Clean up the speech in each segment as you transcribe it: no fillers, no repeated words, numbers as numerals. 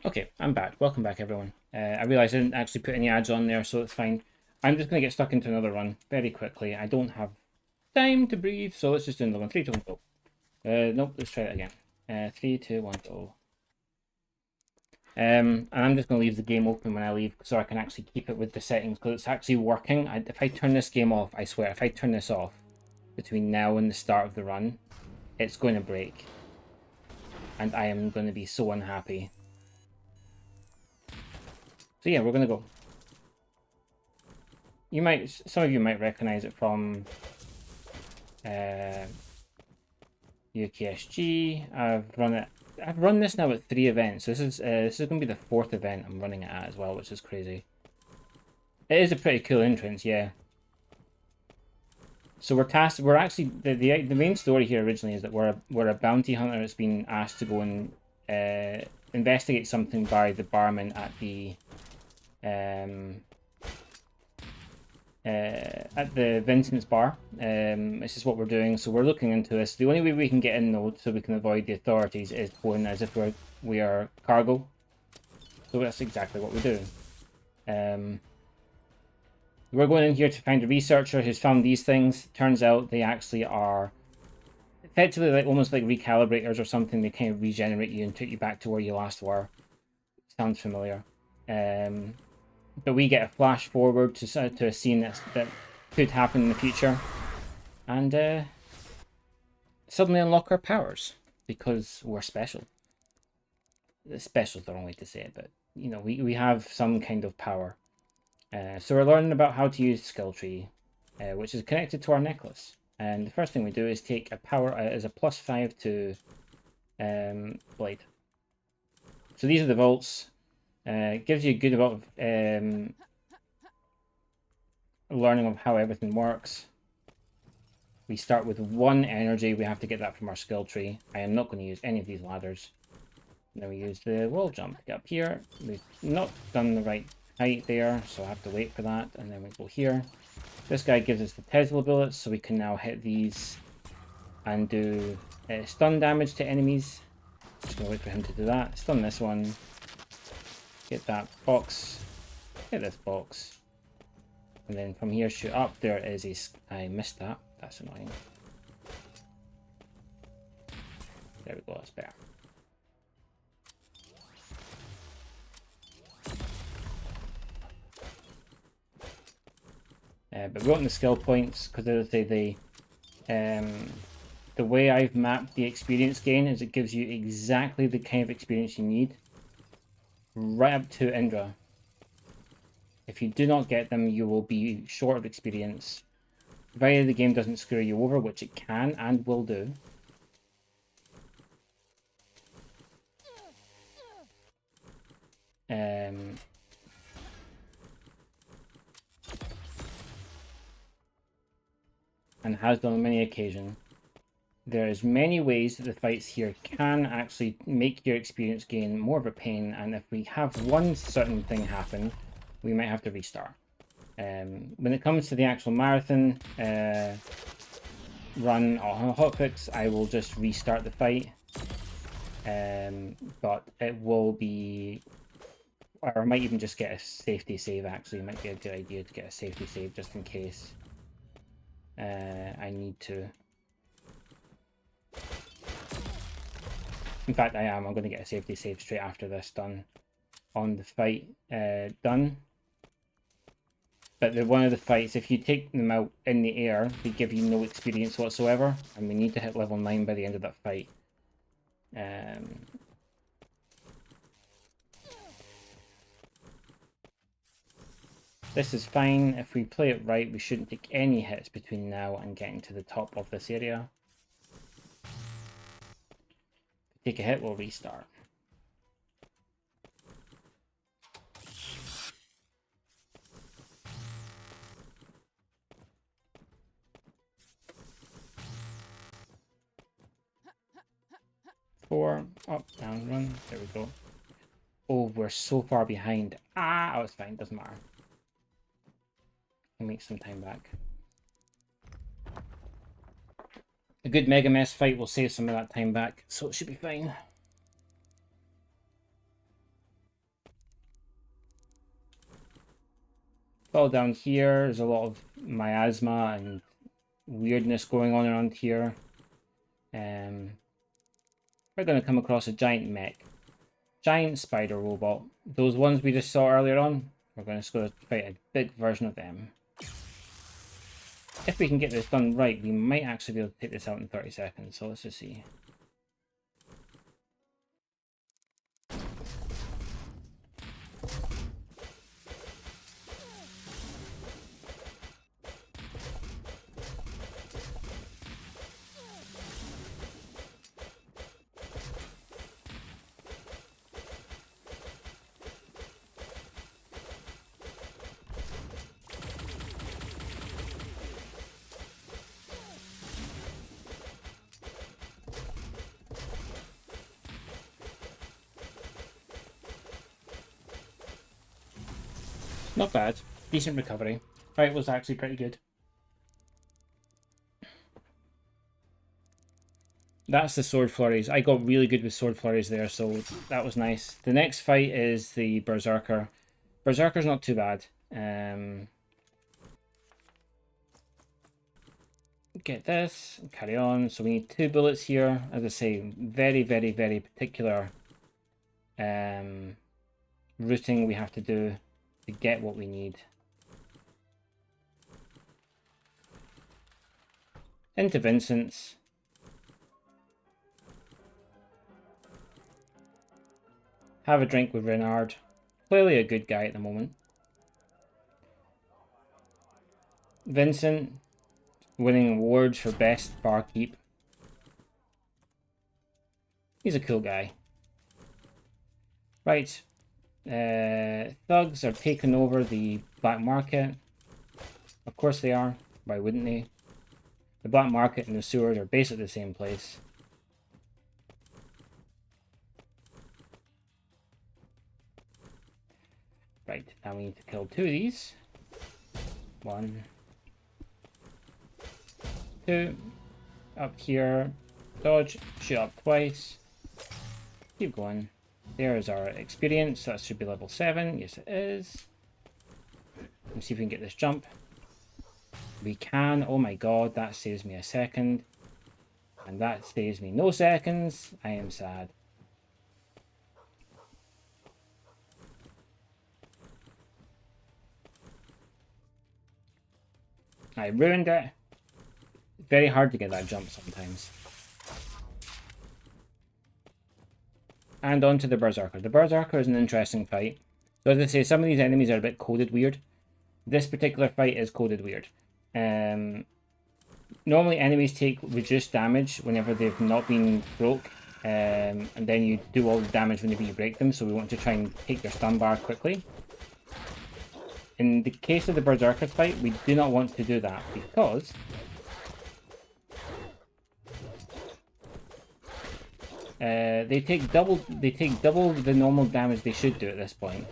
Okay, I'm back. Welcome back, everyone. I realized I didn't actually put any ads on there, so it's fine. I'm just going to get stuck into another run very quickly. I don't have time to breathe, so let's just do another one. 3, 2, 1, go. Nope, let's try it again. 3, 2, 1, go. And I'm just going to leave the game open when I leave so I can actually keep it with the settings because it's actually working. If I turn this game off, I swear, if I turn this off between now and the start of the run, it's going to break. And I am going to be so unhappy. So yeah, we're going to go. Some of you might recognize it from UKSG. I've run this now at 3 events. This is going to be the 4th event I'm running it at as well, which is crazy. It is a pretty cool entrance, yeah. So we're actually the main story here originally is that we're a bounty hunter that's been asked to go and investigate something by the barman at the Vincent's bar. This is what we're doing. So we're looking into this. The only way we can get in though, so we can avoid the authorities, is going as if we are cargo. So that's exactly what we're doing. We're going in here to find a researcher who's found these things. Turns out they actually are effectively almost like recalibrators or something. They kind of regenerate you and take you back to where you last were. Sounds familiar. But we get a flash forward to a scene that could happen in the future, and suddenly unlock our powers because we're special. Special is the wrong way to say it, but you know we have some kind of power. So we're learning about how to use skill tree, which is connected to our necklace. And the first thing we do is take a power as a +5 to blade. So these are the vaults. It gives you a good amount of learning of how everything works. We start with 1 energy. We have to get that from our skill tree. I am not going to use any of these ladders. And then we use the wall jump to get up here. We've not done the right height there, so I have to wait for that. And then we go here. This guy gives us the Tesla bullets, so we can now hit these and do stun damage to enemies. Just going to wait for him to do that. Stun this one. Get that box. Get this box. And then from here, shoot up. There is a... I missed that. That's annoying. There we go. That's better. But we want the skill points because, as I say, the way I've mapped the experience gain is it gives you exactly the kind of experience you need right up to Indra. If you do not get them, you will be short of experience. Provided the game doesn't screw you over, which it can and will do. And has done on many occasions. There's many ways that the fights here can actually make your experience gain more of a pain, and if we have one certain thing happen, we might have to restart. When it comes to the actual marathon run on hotfix, I will just restart the fight. But it will be... Or I might even just get a safety save, actually. It might be a good idea to get a safety save just in case I need to. In fact, I'm going to get a safety save straight after this done on the fight done. But one of the fights, if you take them out in the air, they give you no experience whatsoever, and we need to hit level 9 by the end of that fight. This is fine. If we play it right, we shouldn't take any hits between now and getting to the top of this area. If we take a hit, we'll restart. Four, up, down, run. There we go. Oh, we're so far behind. Oh, it's fine. Doesn't matter. We'll make some time back. A good Mega Mess fight will save some of that time back, so it should be fine. Fall down here. There's a lot of miasma and weirdness going on around here. We're going to come across a giant mech. Giant spider robot. Those ones we just saw earlier on. We're going to go fight a big version of them. If we can get this done right, we might actually be able to take this out in 30 seconds. So let's just see. Not bad. Decent recovery. Fight was actually pretty good. That's the sword flurries. I got really good with sword flurries there, so that was nice. The next fight is the Berserker. Berserker's not too bad. Get this, carry on. So we need 2 bullets here. As I say, very, very, very particular routing we have to do to get what we need. Into Vincent's. Have a drink with Renard. Clearly a good guy at the moment. Vincent winning awards for best barkeep. He's a cool guy. Right. Thugs are taking over the black market. Of course they are. Why wouldn't they? The black market and the sewers are basically the same place. Right, now we need to kill 2 of these. 1, 2. Up here. Dodge. Shoot up twice. Keep going. There's our experience. That should be level 7. Yes, it is. Let's see if we can get this jump. We can. Oh my god, that saves me a second. And that saves me no seconds. I am sad. I ruined it. Very hard to get that jump sometimes. And on to the Berserker. The Berserker is an interesting fight. So as I say, some of these enemies are a bit coded weird. This particular fight is coded weird. Normally enemies take reduced damage whenever they've not been broke. And then you do all the damage whenever you break them. So we want to try and take their stun bar quickly. In the case of the Berserker fight, we do not want to do that because they take double the normal damage they should do at this point.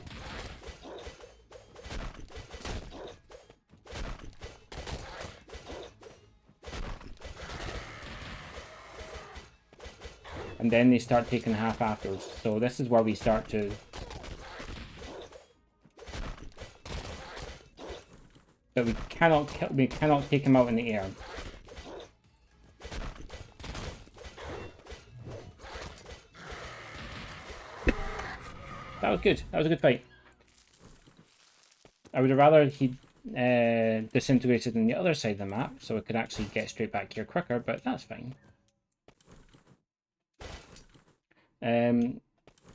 And then they start taking half afterwards. So this is where we start to but we cannot take him out in the air. That was good. That was a good fight. I would have rather he disintegrated on the other side of the map, so I could actually get straight back here quicker, but that's fine.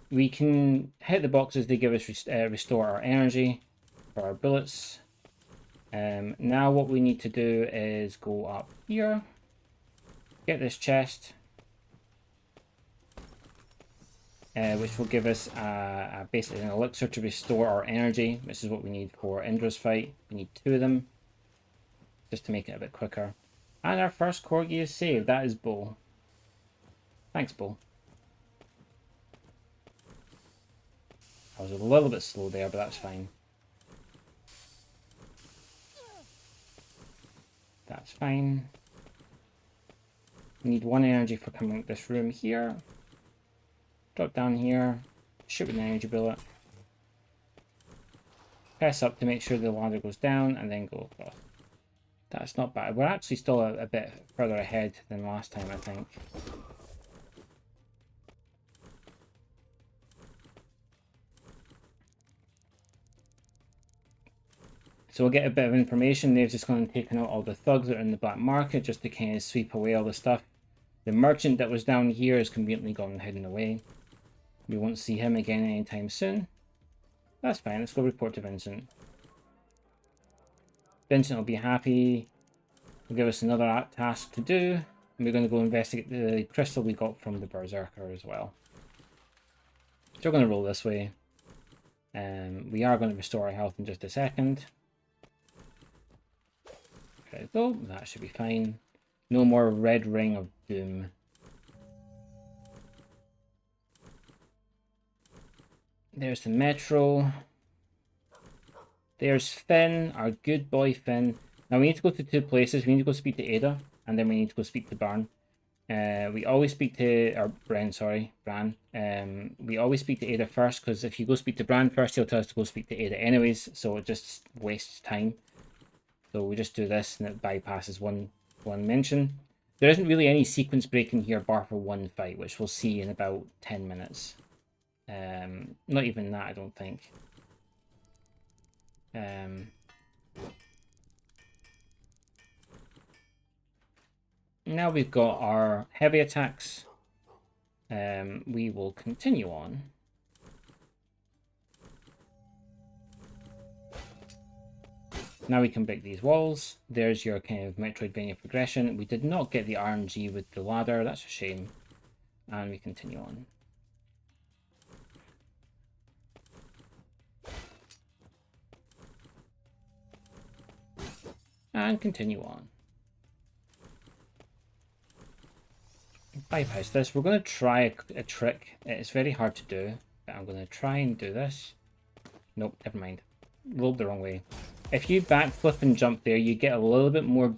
We can hit the boxes, they give us restore our energy for our bullets. Now what we need to do is go up here, get this chest, which will give us basically an elixir to restore our energy. This is what we need for Indra's fight. We need 2 of them, just to make it a bit quicker. And our first Corgi is saved. That is Bull. Thanks, Bull. I was a little bit slow there, but that's fine. That's fine. We need 1 energy for coming up this room here. Drop down here. Shoot with an energy bullet. Press up to make sure the ladder goes down and then go across. That's not bad. We're actually still a bit further ahead than last time, I think. So we'll get a bit of information. They've just gone and taken out all the thugs that are in the black market just to kind of sweep away all the stuff. The merchant that was down here is conveniently gone and hidden away. We won't see him again anytime soon. That's fine. Let's go report to Vincent. Vincent will be happy. He'll give us another task to do. And we're going to go investigate the crystal we got from the Berserker as well. So we're going to roll this way. We are going to restore our health in just a second. There we go. That should be fine. No more red ring of doom. There's the metro. There's Finn, our good boy Finn. Now we need to go to two places. We need to go speak to Ada, and then we need to go speak to Bran. We always speak to, or Bran, sorry, Bran. We always speak to Ada first, because if you go speak to Bran first, he'll tell us to go speak to Ada anyways, so it just wastes time. So we just do this, and it bypasses one mention. There isn't really any sequence breaking here, bar for one fight, which we'll see in about 10 minutes. Not even that, I don't think. Now we've got our heavy attacks. We will continue on. Now we can break these walls. There's your kind of Metroidvania progression. We did not get the RNG with the ladder. That's a shame. And we continue on. And continue on. Bypass this. We're going to try a trick. It's very hard to do, but I'm going to try and do this. Nope, never mind. Rolled the wrong way. If you backflip and jump there, you get a little bit more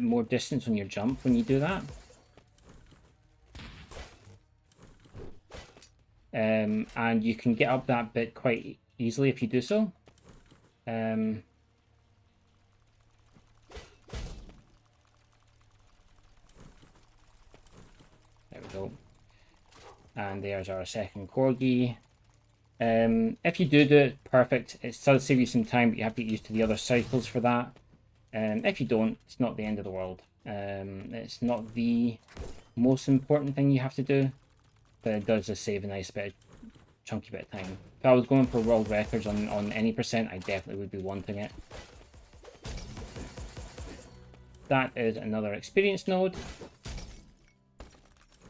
more distance on your jump when you do that. And you can get up that bit quite easily if you do so. There we go. And there's our second Corgi. If you do it perfect, it does save you some time, but you have to get used to the other cycles for that. If you don't, it's not the end of the world. It's not the most important thing you have to do, but it does just save a nice bit, chunky bit of time. If I was going for world records on any percent, I definitely would be wanting it. That is another experience node.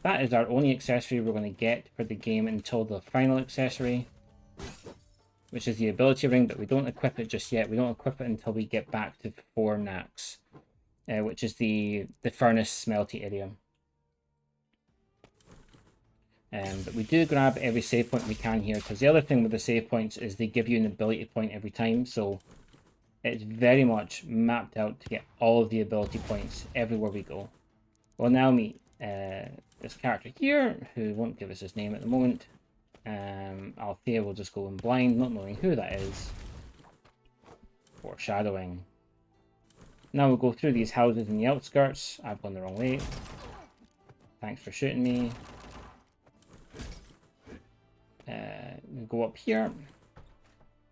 That is our only accessory we're going to get for the game until the final accessory, which is the ability ring, but we don't equip it just yet. We don't equip it until we get back to 4 Nax, which is the furnace smelty area. But we do grab every save point we can here, because the other thing with the save points is they give you an ability point every time, so it's very much mapped out to get all of the ability points everywhere we go. We'll now meet this character here, who won't give us his name at the moment. Althea will just go in blind, not knowing who that is. Foreshadowing. Now we'll go through these houses in the outskirts. I've gone the wrong way. Thanks for shooting me. We'll go up here.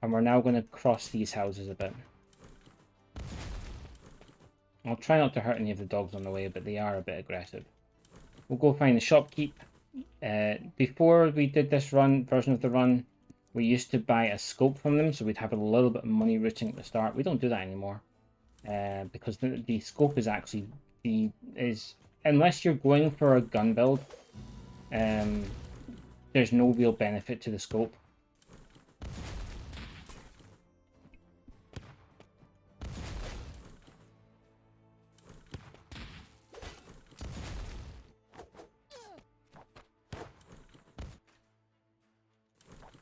And we're now going to cross these houses a bit. I'll try not to hurt any of the dogs on the way, but they are a bit aggressive. We'll go find the shopkeep. Before we did this version of the run, we used to buy a scope from them, so we'd have a little bit of money rooting at the start. We don't do that anymore, because the scope is actually unless you're going for a gun build, there's no real benefit to the scope.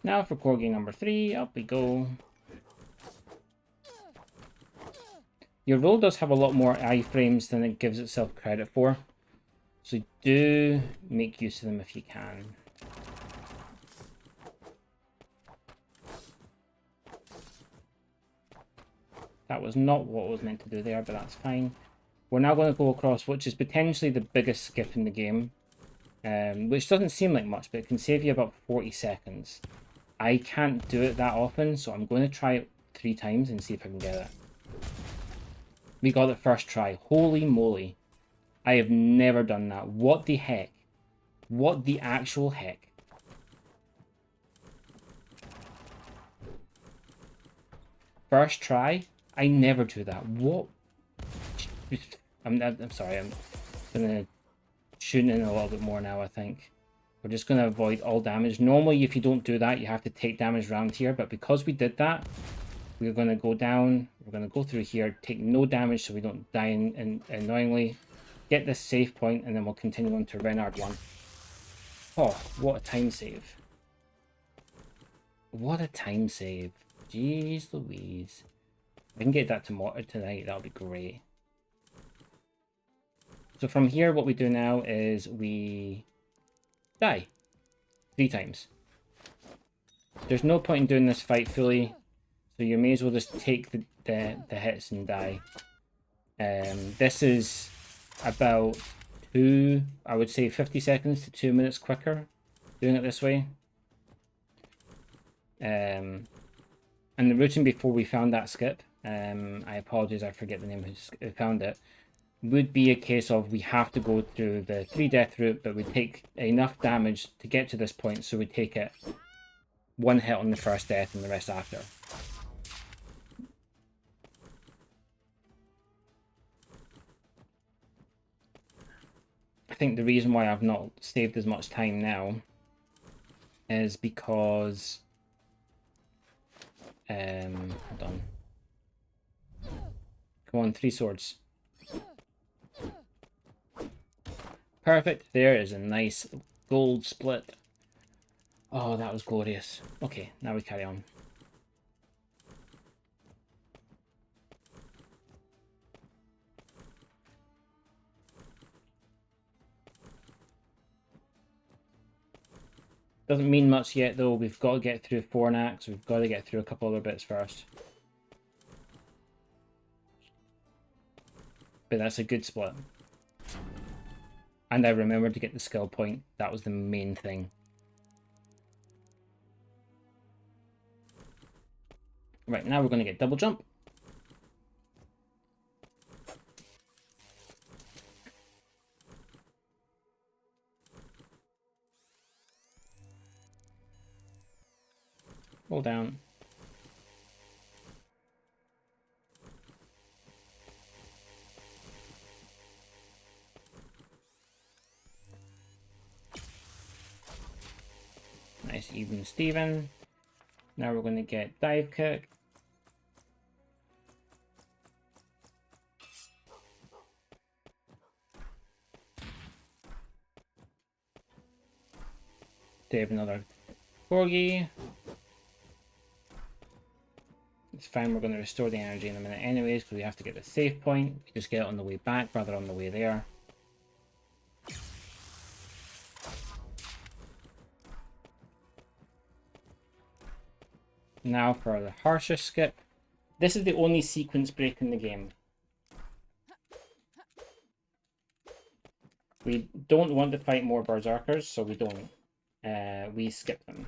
Now for Corgi number 3, up we go. Your roll does have a lot more iframes than it gives itself credit for, so do make use of them if you can. That was not what I was meant to do there, but that's fine. We're now going to go across, which is potentially the biggest skip in the game. Which doesn't seem like much, but it can save you about 40 seconds. I can't do it that often, so I'm going to try it 3 times and see if I can get it. We got it first try. Holy moly. I have never done that. What the heck? What the actual heck? First try? I never do that. What? I'm sorry. I'm going to shoot in a little bit more now, I think. We're just going to avoid all damage. Normally, if you don't do that, you have to take damage around here. But because we did that, we're going to go down. We're going to go through here, take no damage so we don't die annoyingly. Get this save point, and then we'll continue on to Renard 1. Oh, what a time save. What a time save. Jeez Louise. If I can get that tonight, that'll be great. So from here, what we do now is we die 3 times. There's no point in doing this fight fully, so you may as well just take the hits and die. This is about I would say 50 seconds to 2 minutes quicker doing it this way. And the routine before we found that skip, I apologize, I forget the name who found it, would be a case of we have to go through the 3 death route, but we take enough damage to get to this point, so we take it 1 hit on the first death and the rest after. I think the reason why I've not saved as much time now is because hold on. Come on, 3 swords. Perfect. There is a nice gold split. Oh, that was glorious. Okay, now we carry on. Doesn't mean much yet though. We've got to get through Fornax. We've got to get through a couple other bits first. But that's a good split. And I remembered to get the skill point. That was the main thing. Right, now we're going to get double jump. Hold down. Nice even Steven. Now we're going to get dive kick. Save another Corgi. It's fine, we're going to restore the energy in a minute anyways, because we have to get the save point. We just get it on the way back rather on the way there. Now for the harsher skip. This is the only sequence break in the game. We don't want to fight more berserkers, so we don't. We skip them.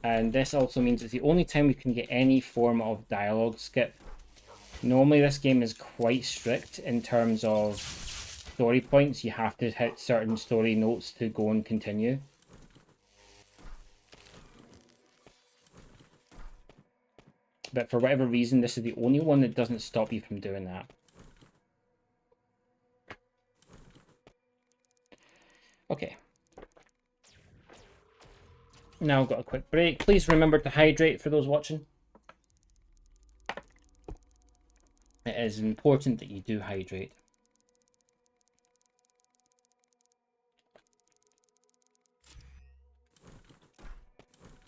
And this also means it's the only time we can get any form of dialogue skip. Normally this game is quite strict in terms of story points. You have to hit certain story notes to go and continue. But for whatever reason, this is the only one that doesn't stop you from doing that. Okay. Now I've got a quick break. Please remember to hydrate for those watching. It is important that you do hydrate.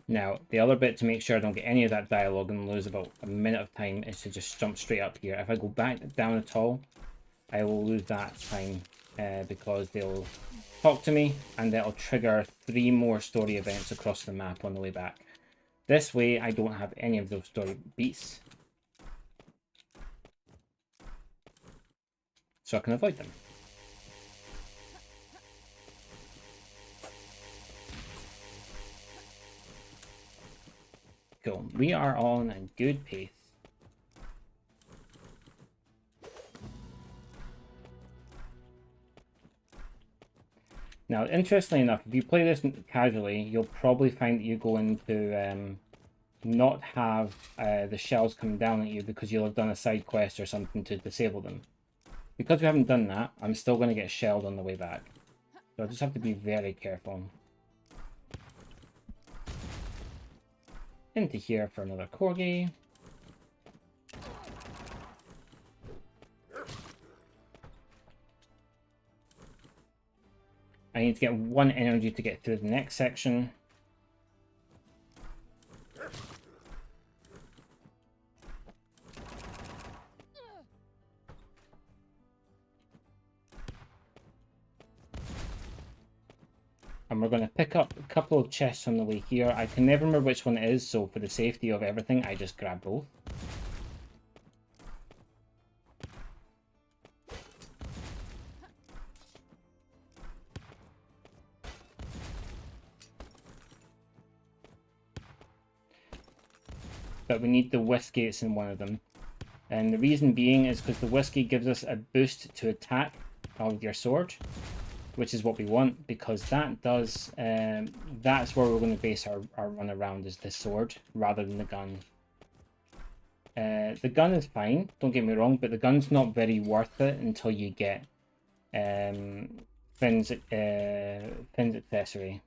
Now, the other bit to make sure I don't get any of that dialogue and lose about a minute of time is to just jump straight up here. If I go back down at all, I will lose that time because they'll talk to me and that'll trigger 3 more story events across the map on the way back. This way I don't have any of those story beats, so I can avoid them. Cool. We are on a good pace. Now, interestingly enough, if you play this casually, you'll probably find that you're going to not have the shells come down at you because you'll have done a side quest or something to disable them. Because we haven't done that, I'm still going to get shelled on the way back. So I just have to be very careful. Into here for another Corgi. I need to get 1 energy to get through the next section. And we're going to pick up a couple of chests on the way here. I can never remember which one it is, so for the safety of everything, I just grab both. But we need the whiskey that's in one of them. And the reason being is because the whiskey gives us a boost to attack of your sword, which is what we want, because that does, that's where we're going to base our run around, is the sword rather than the gun. The gun is fine, don't get me wrong, but the gun's not very worth it until you get Finn's accessory.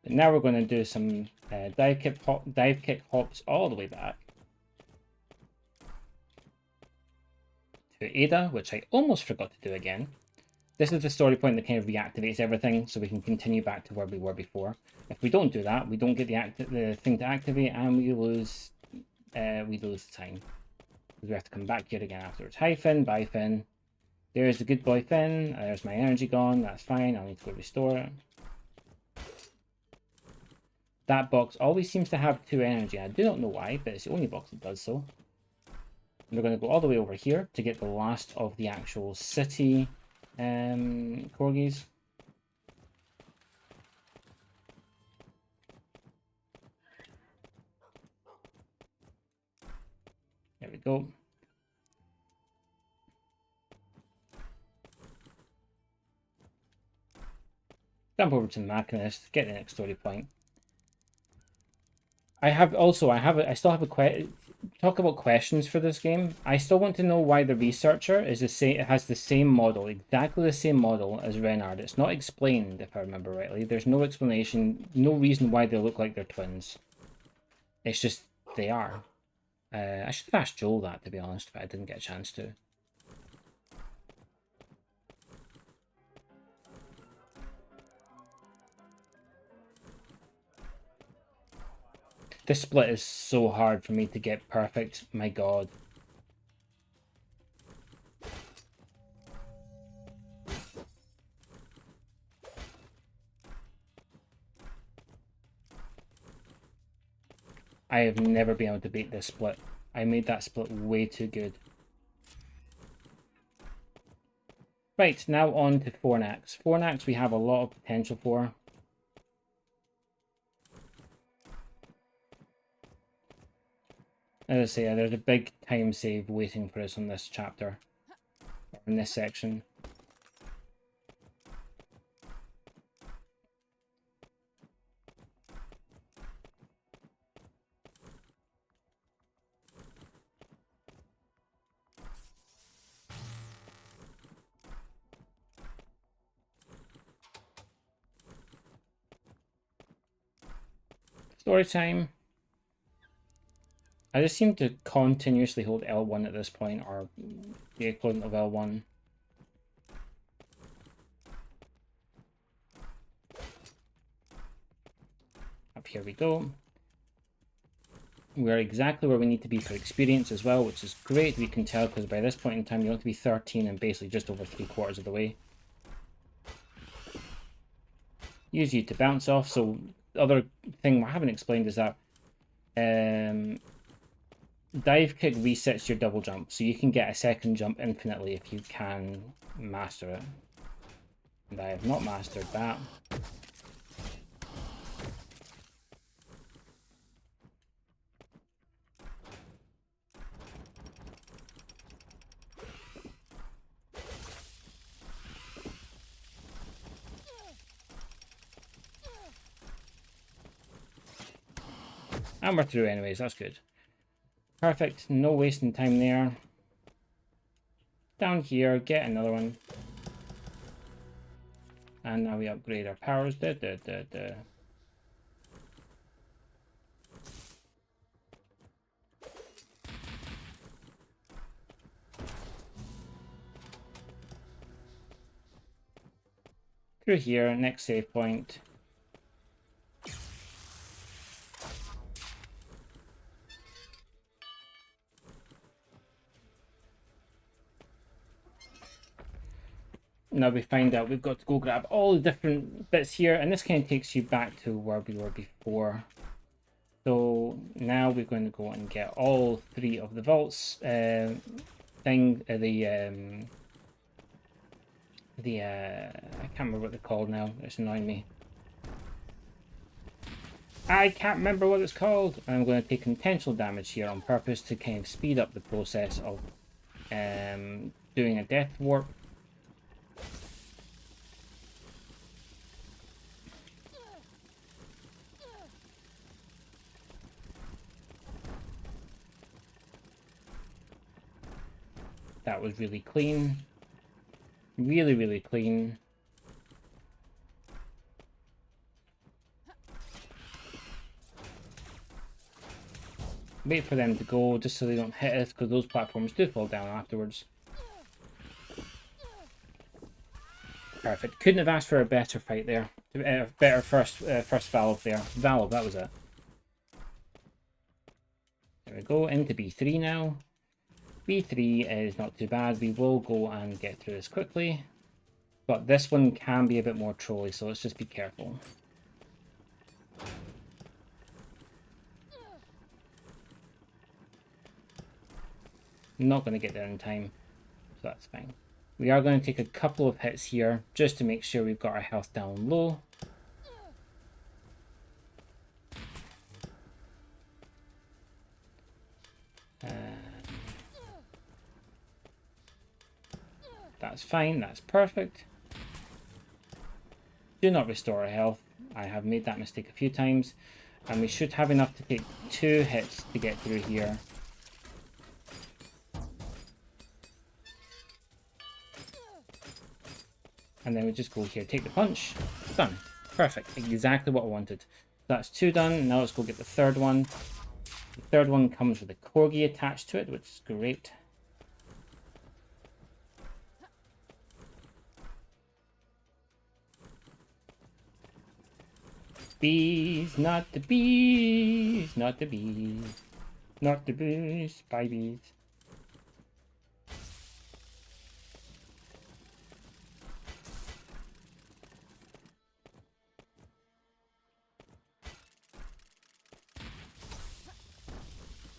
But now we're going to do some dive kick hops all the way back to Ada, which I almost forgot to do again. This is the story point that kind of reactivates everything, so we can continue back to where we were before. If we don't do that, we don't get the thing to activate, and we lose time. We have to come back here again afterwards. Hi Finn, bye Finn. There's the good boy Finn. There's my energy gone. That's fine. I'll need to go restore it. That box always seems to have 2 energy. I do not know why, but it's the only box that does so. We're going to go all the way over here to get the last of the actual city Corgis. There we go. Jump over to the Machinist, get the next story point. I still have a talk about questions for this game. I still want to know why the researcher is the same. It has the same model, exactly the same model as Renard. It's not explained, if I remember rightly. There's no explanation, no reason why they look like they're twins. It's just they are. I should have asked Joel that, to be honest, but I didn't get a chance to. This split is so hard for me to get perfect. My god. I have never been able to beat this split. I made that split way too good. Right, now on to Fornax. Fornax we have a lot of potential for. As I say, there's a big time save waiting for us on this chapter, or in this section. Story time. I just seem to continuously hold L1 at this point, or the equivalent of L1. Up here we go. We're exactly where we need to be for experience as well, which is great. We can tell because by this point in time you want to be 13 and basically just over 3/4 of the way. Use you to bounce off. So the other thing I haven't explained is that dive kick resets your double jump, so you can get a second jump infinitely if you can master it. And I have not mastered that. And we're through anyways, that's good. Perfect, no wasting time there. Down here, get another one. And now we upgrade our powers. Through here, next save point. Now we find out we've got to go grab all the different bits here, and this kind of takes you back to where we were before. So now we're going to go and get all 3 of the vaults. I can't remember what they're called now. It's annoying me. I can't remember what it's called. I'm going to take intentional damage here on purpose to kind of speed up the process of doing a death warp. That was really clean. Really, really clean. Wait for them to go just so they don't hit us, because those platforms do fall down afterwards. Perfect. Couldn't have asked for a better fight there. Better first valve there. Valve, that was it. There we go, into B3 now. B3 is not too bad. We will go and get through this quickly. But this one can be a bit more trolly, so let's just be careful. I'm not going to get there in time, so that's fine. We are going to take a couple of hits here, just to make sure we've got our health down low. That's fine, that's perfect. Do not restore our health. I have made that mistake a few times. And we should have enough to take 2 hits to get through here. And then we just go here, take the punch. Done. Perfect. Exactly what I wanted. That's 2 done. Now let's go get the 3rd one. The 3rd one comes with a Corgi attached to it, which is great. Bees, not the bees, not the bees, not the bees, spy bees.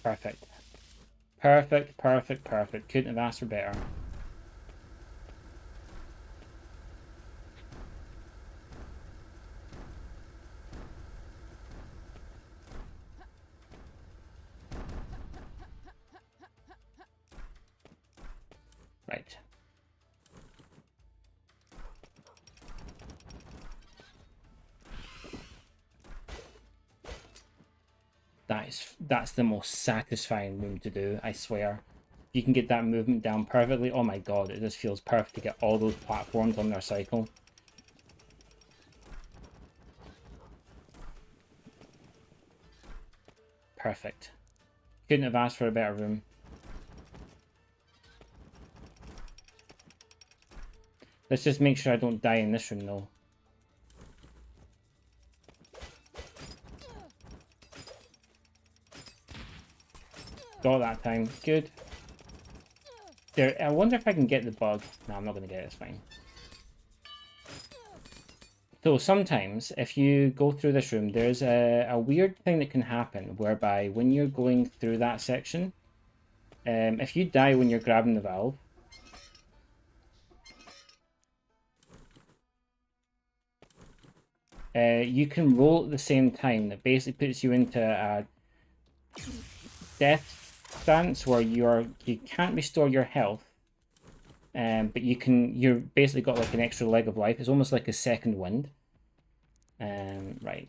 Perfect. Perfect, perfect, perfect. Couldn't have asked for better. Right. That's the most satisfying room to do, I swear. You can get that movement down perfectly. Oh my god, it just feels perfect to get all those platforms on their cycle. Perfect. Couldn't have asked for a better room. Let's just make sure I don't die in this room though. got that time. Good. There. I wonder if I can get the bug. No, I'm not going to get it. It's fine. So sometimes, if you go through this room, there's a weird thing that can happen, whereby when you're going through that section, if you die when you're grabbing the valve, you can roll at the same time. That basically puts you into a death stance where you can't restore your health, but you're basically got like an extra leg of life. It's almost like a second wind. Right.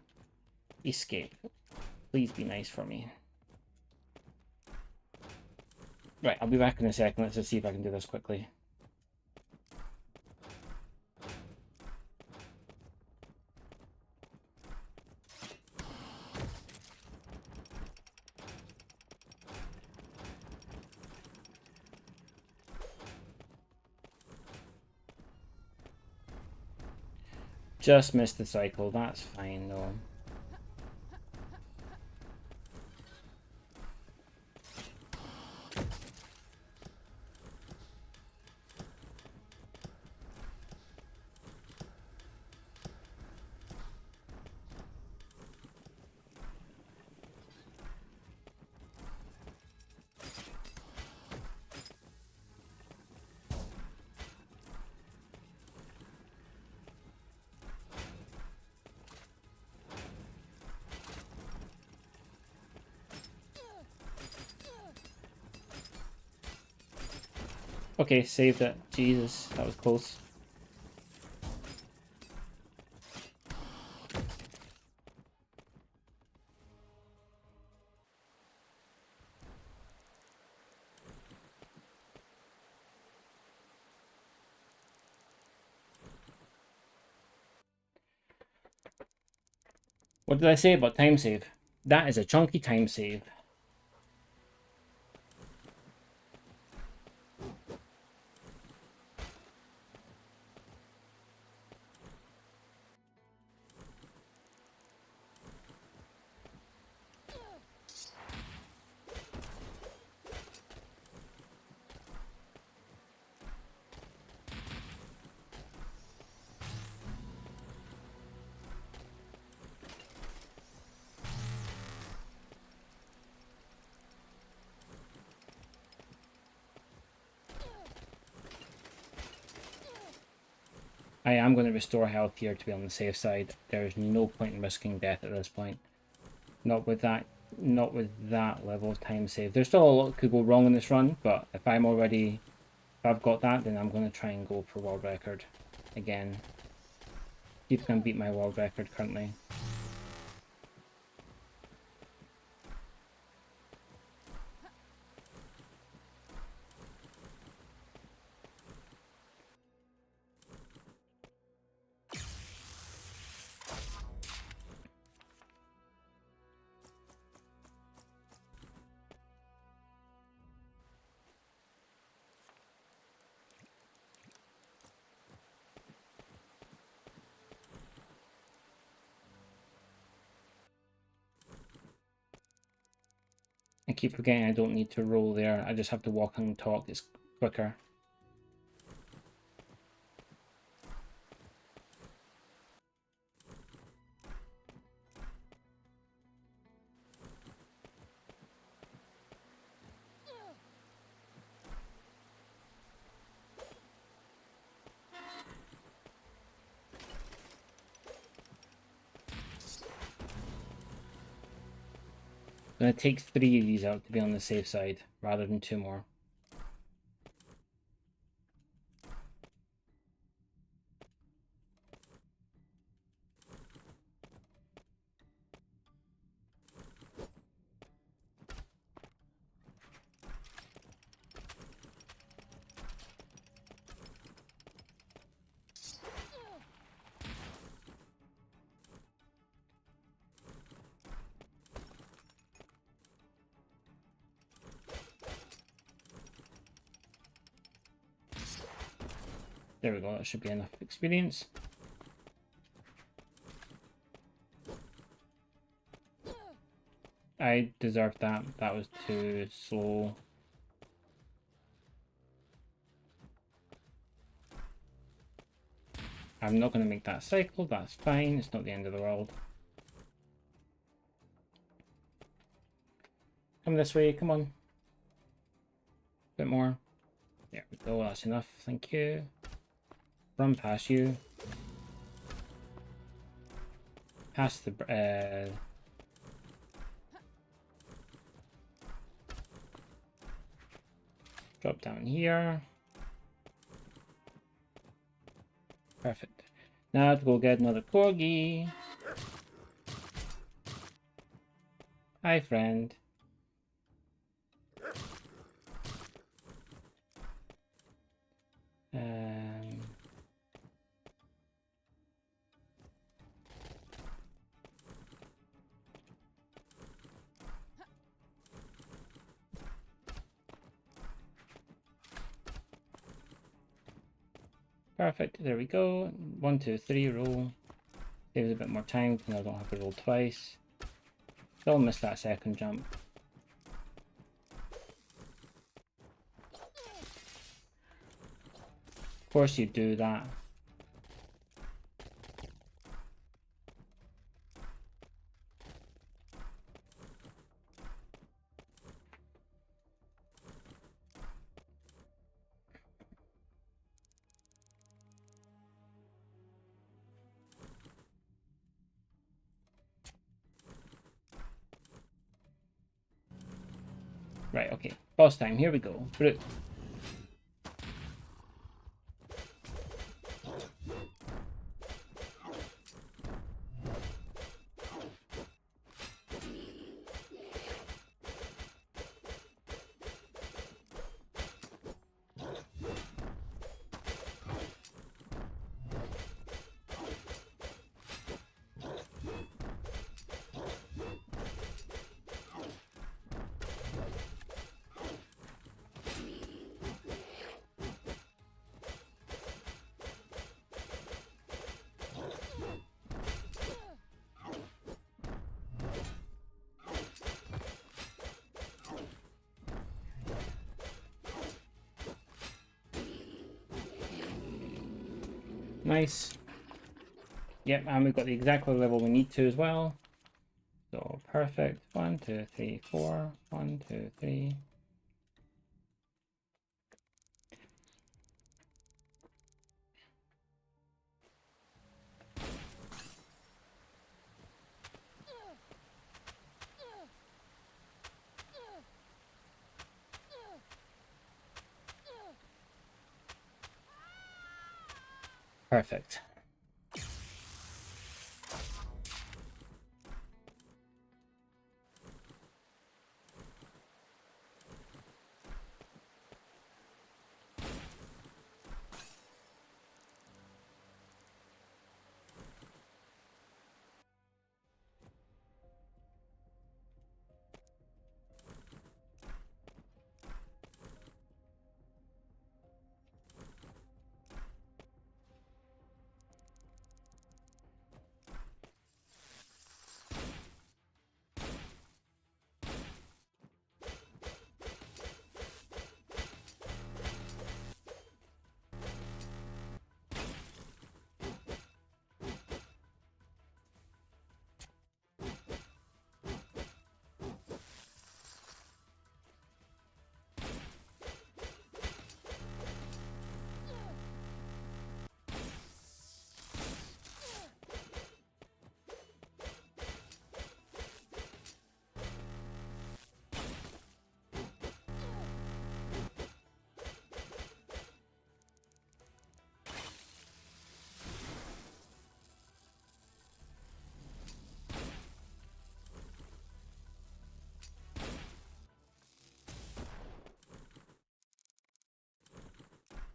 Escape. Please be nice for me. Right, I'll be back in a second. Let's just see if I can do this quickly. Just missed the cycle. That's fine, though. Okay, saved it. Jesus, that was close. What did I say about time save? That is a chunky time save. I am going to restore health here to be on the safe side. There's no point in risking death at this point. Not with that level of time save. There's still a lot that could go wrong in this run, but if I've got that, then I'm going to try and go for world record again. See if I can beat my world record currently. I keep forgetting I don't need to roll there. I just have to walk and talk. It's quicker. I'm going to take 3 of these out to be on the safe side, rather than 2 more. There we go, that should be enough experience. I deserved that. That was too slow. I'm not going to make that cycle. That's fine. It's not the end of the world. Come this way. Come on. Bit more. There we go. That's enough. Thank you. Run past you. Past the... drop down here. Perfect. Now to go get another Corgi. Hi, friend. Perfect. There we go. 1, 2, 3 roll. Saves a bit more time because I don't have to roll twice. Still miss that second jump. Of course you do that. Right, okay. Boss time. Here we go. Brute. Nice. Yep, and we've got the exact level we need to as well. So perfect. 1, 2, 3, 4. 1, 2, 3. Perfect.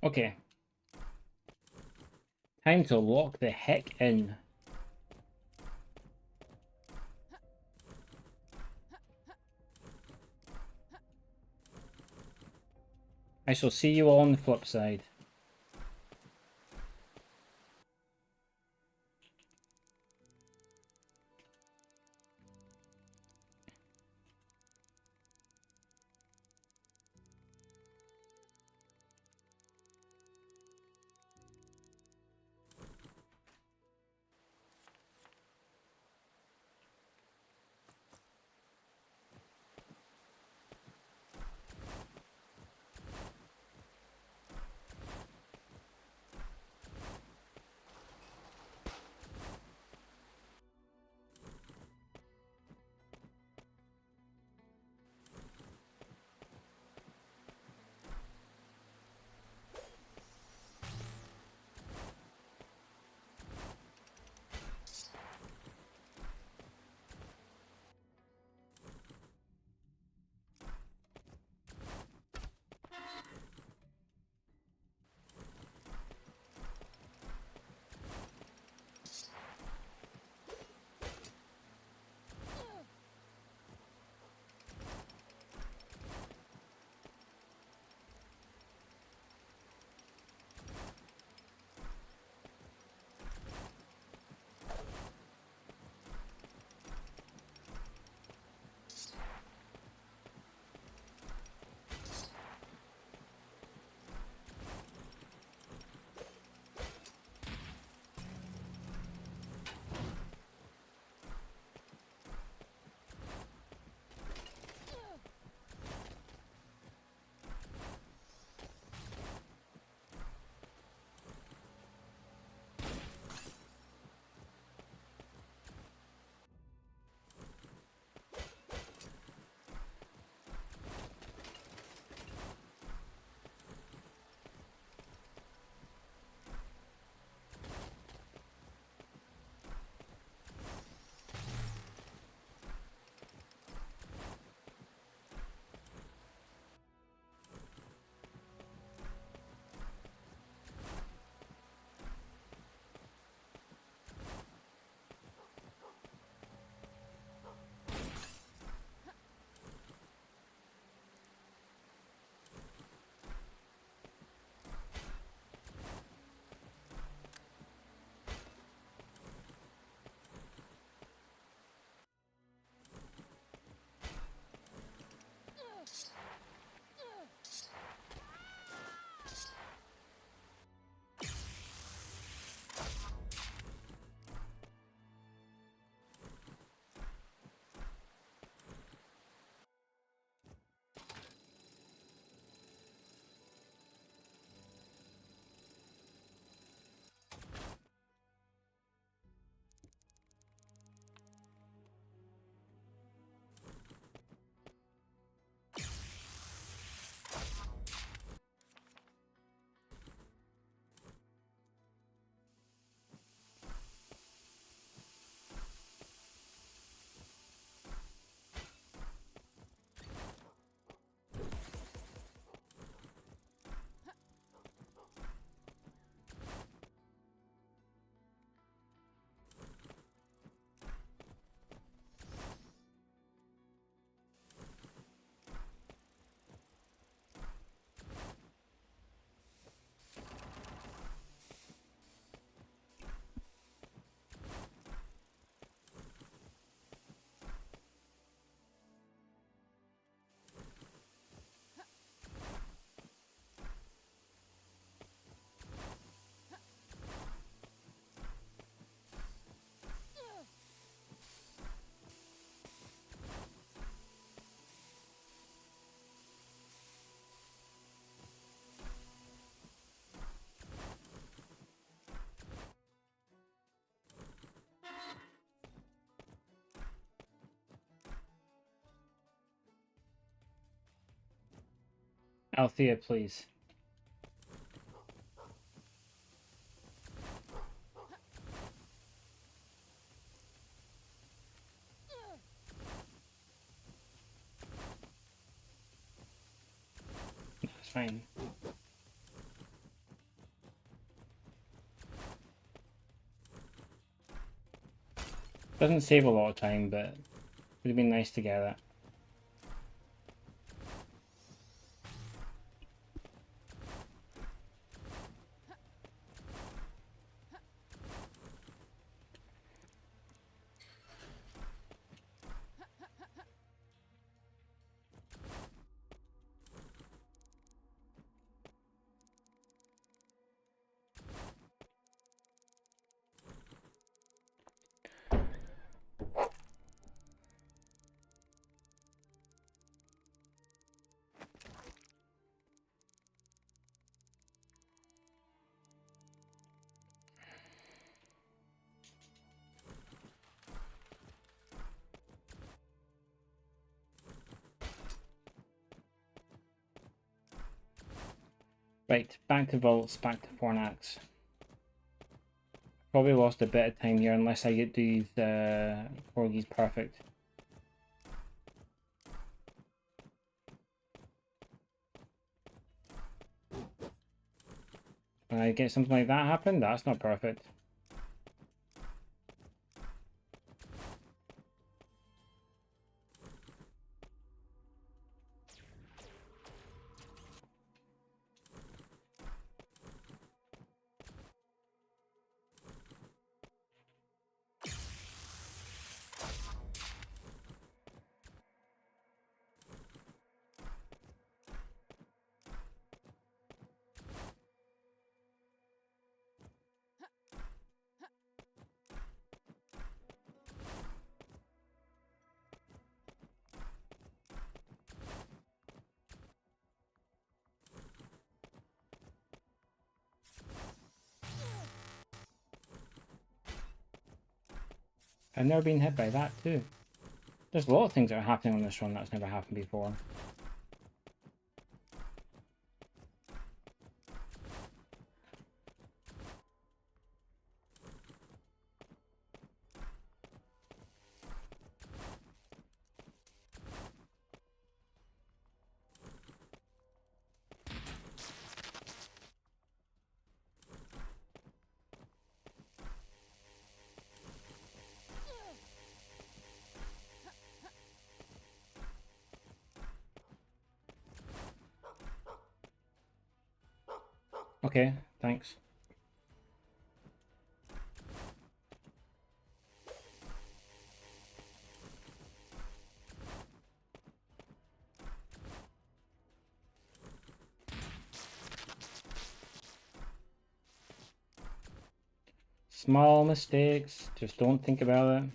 Okay. Time to lock the heck in. I shall see you all on the flip side. Althea, please. That's fine. Doesn't save a lot of time, but it would have been nice to get it. Right, back to vaults, back to Fornax. Probably lost a bit of time here unless I get these Corgis perfect. When I get something like that happen, that's not perfect. I've never been hit by that too. There's a lot of things that are happening on this run that's never happened before. Okay, thanks. Small mistakes, just don't think about it.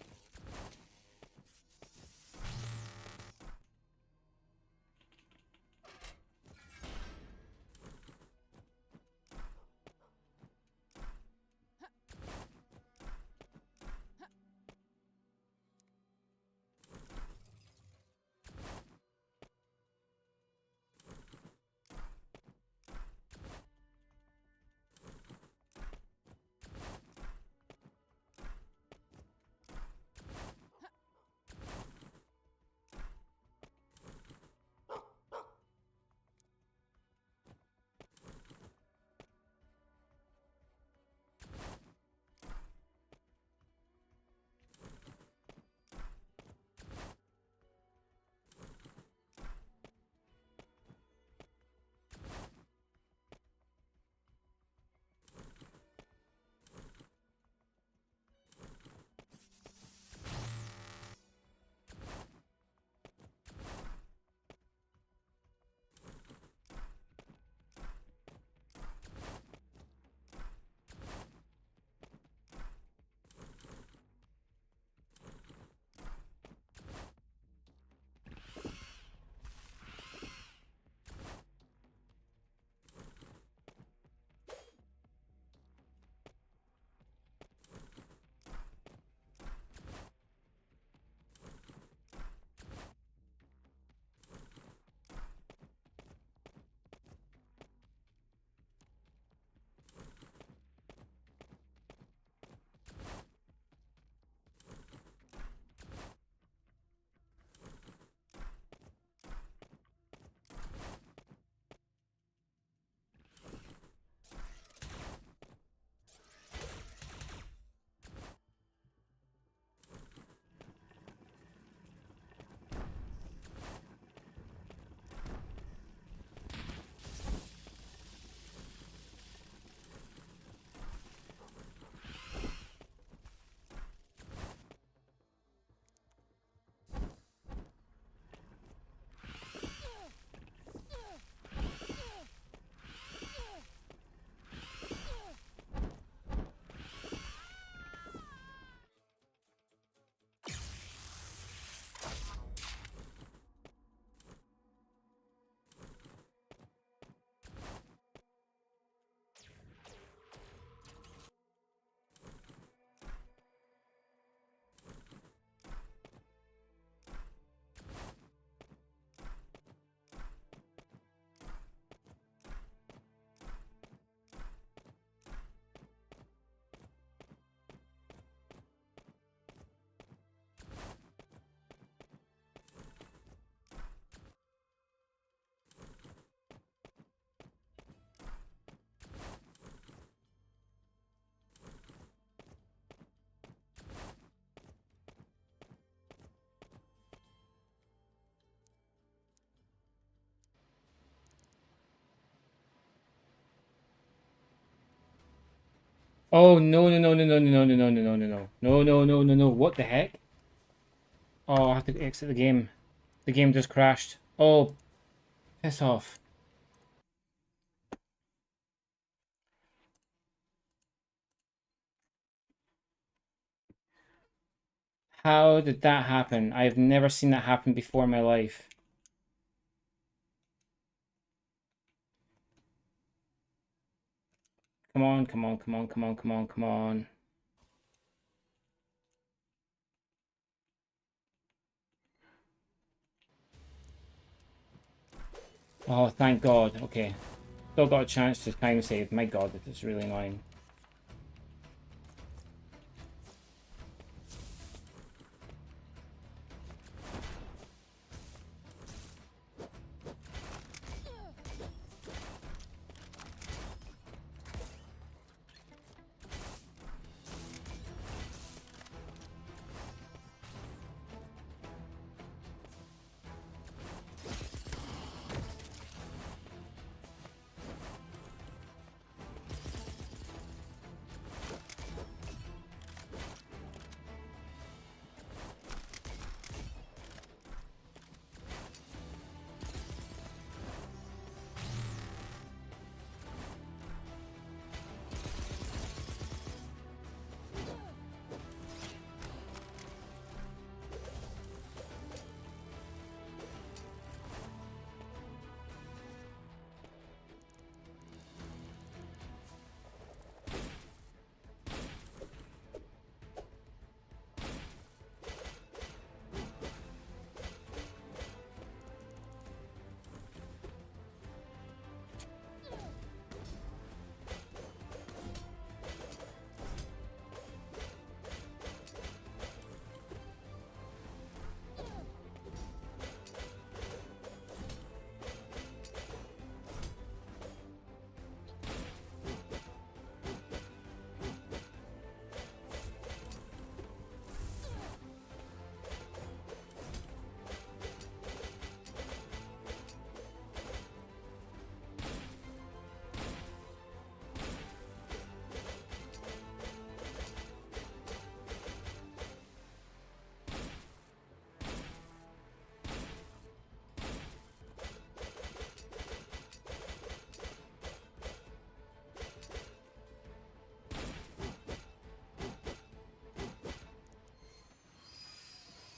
Oh no no no no no no no no no no no no no no no no! What the heck? Oh, I have to exit the game. The game just crashed. Oh, piss off. How did that happen? I've never seen that happen before in my life. Come on, come on, come on, come on, come on, come on. Oh, thank God. Okay. Still got a chance to time save. My God, this is really annoying.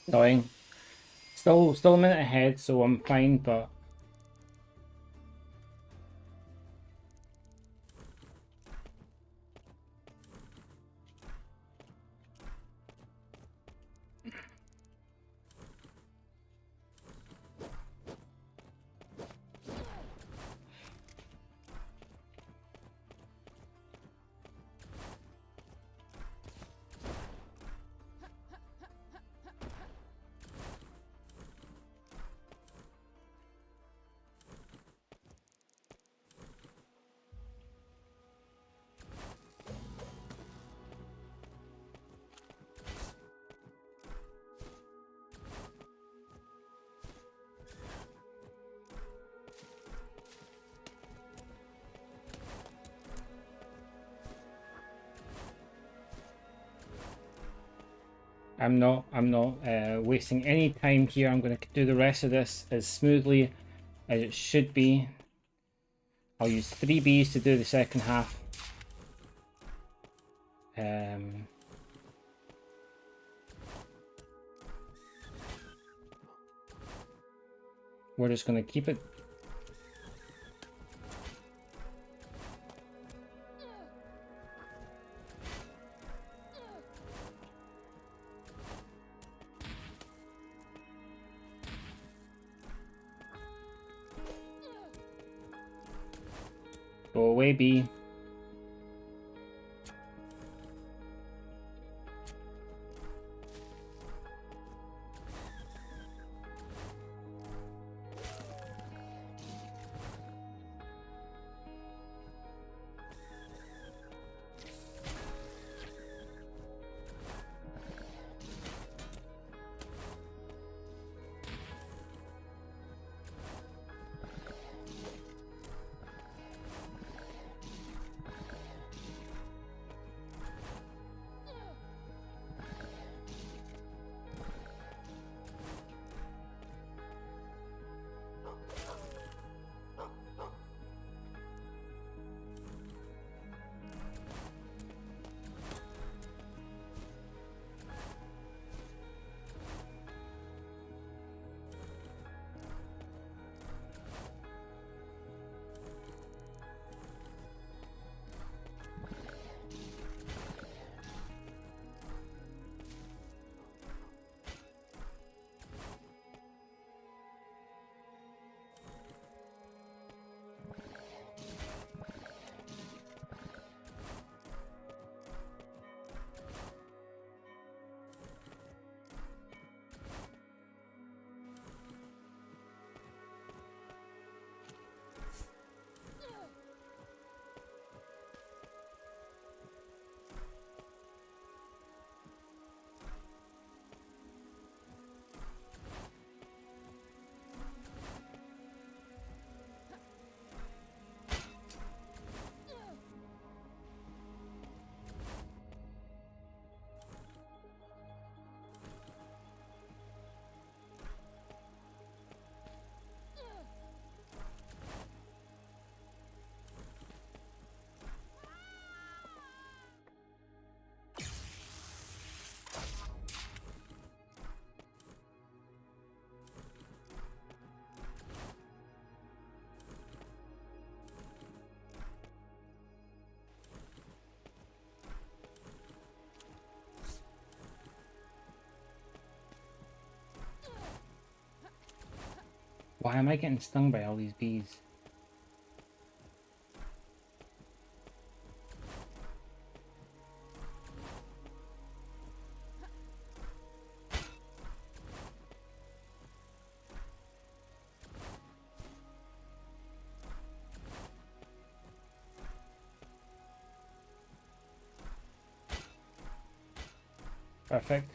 Annoying. Still a minute ahead, so I'm fine, but I'm not wasting any time here. I'm going to do the rest of this as smoothly as it should be. I'll use 3 Bs to do the second half. We're just going to keep it. Go away, B. Why am I getting stung by all these bees? Perfect.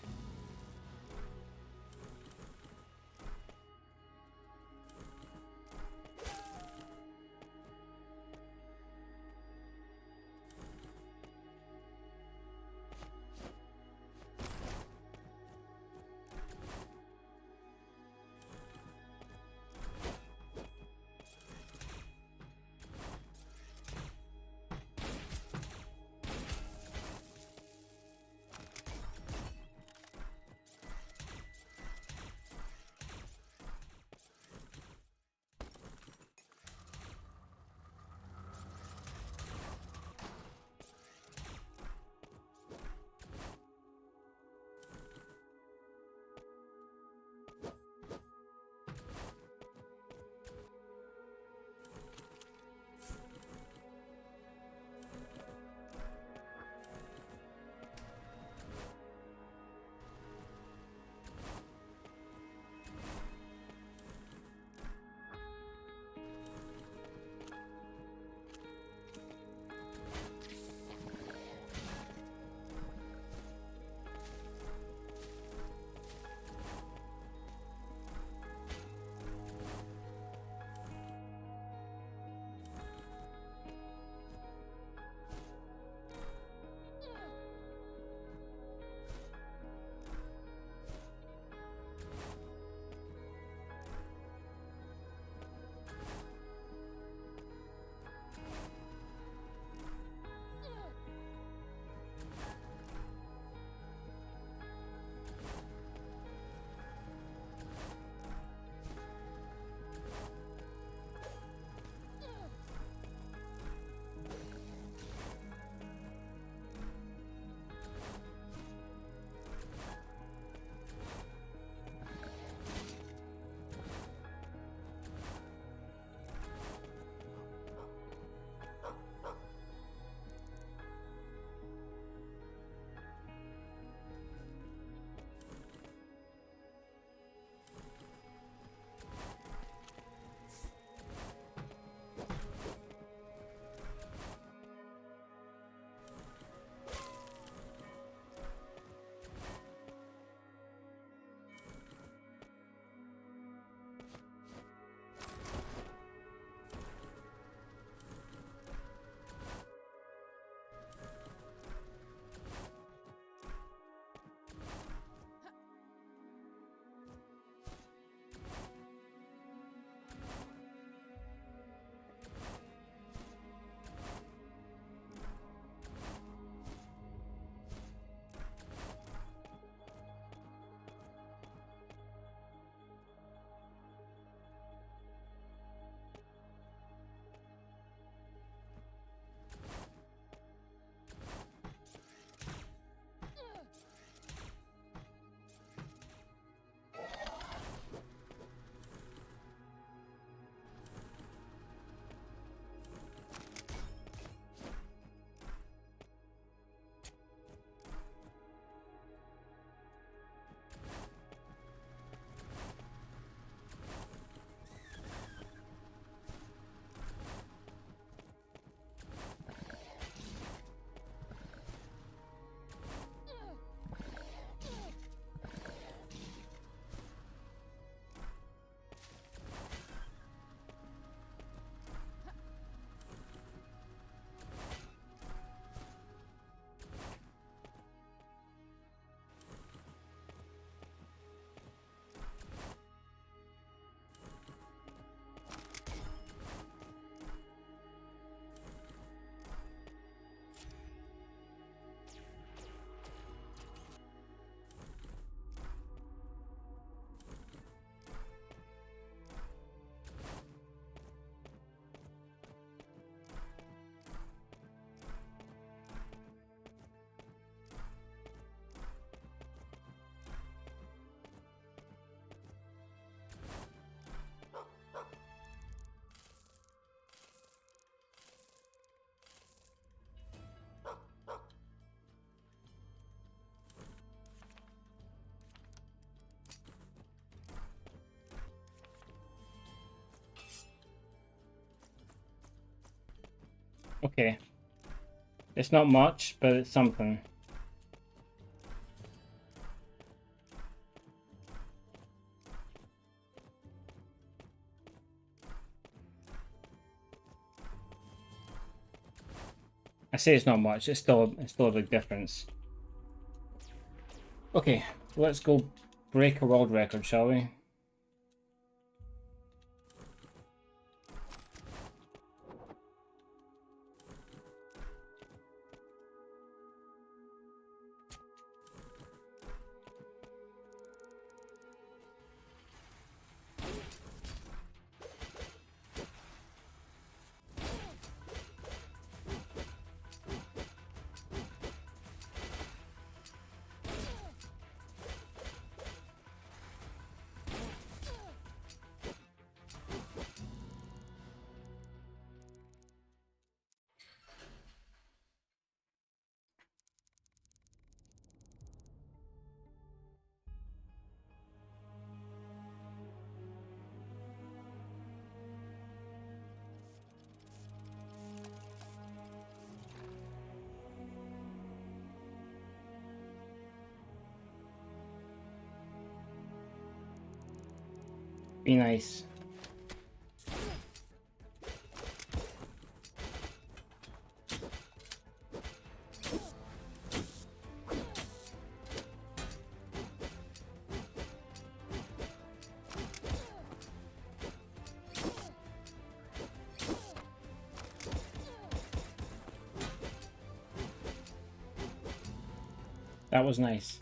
Okay. It's not much, but it's something. I say it's not much, it's still a big difference. Okay, let's go break a world record, shall we? Be nice. That was nice.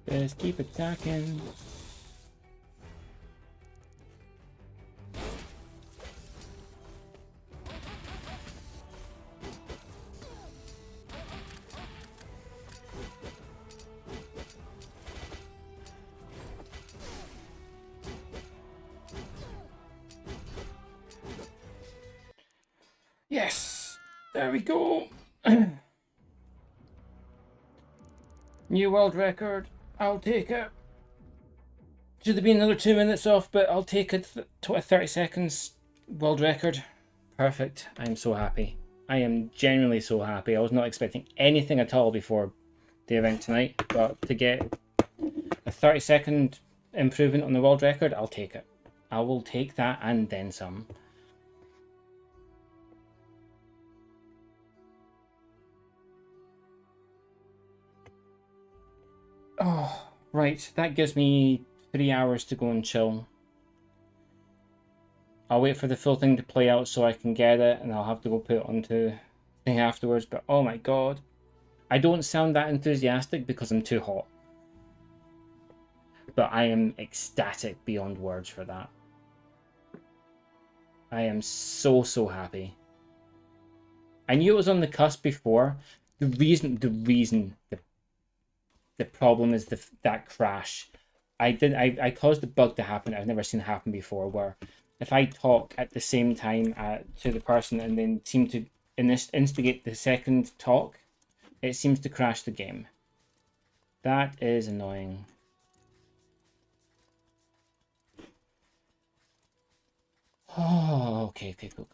Just keep attacking. Yes! There we go! New world record. I'll take it. Should have been another 2 minutes off, but I'll take it. 30 seconds world record. Perfect. I'm so happy. I am genuinely so happy. I was not expecting anything at all before the event tonight, but to get a 30-second improvement on the world record, I'll take it. I will take that and then some. Oh, right. That gives me 3 hours to go and chill. I'll wait for the full thing to play out so I can get it, and I'll have to go put it onto thing afterwards. But oh my god, I don't sound that enthusiastic because I'm too hot. But I am ecstatic beyond words for that. I am so happy. I knew it was on the cusp before. The problem is that crash. I caused the bug to happen. I've never seen happen before, where if I talk at the same time to the person and then seem to instigate the second talk, it seems to crash the game. That is annoying. Oh, okay, cool.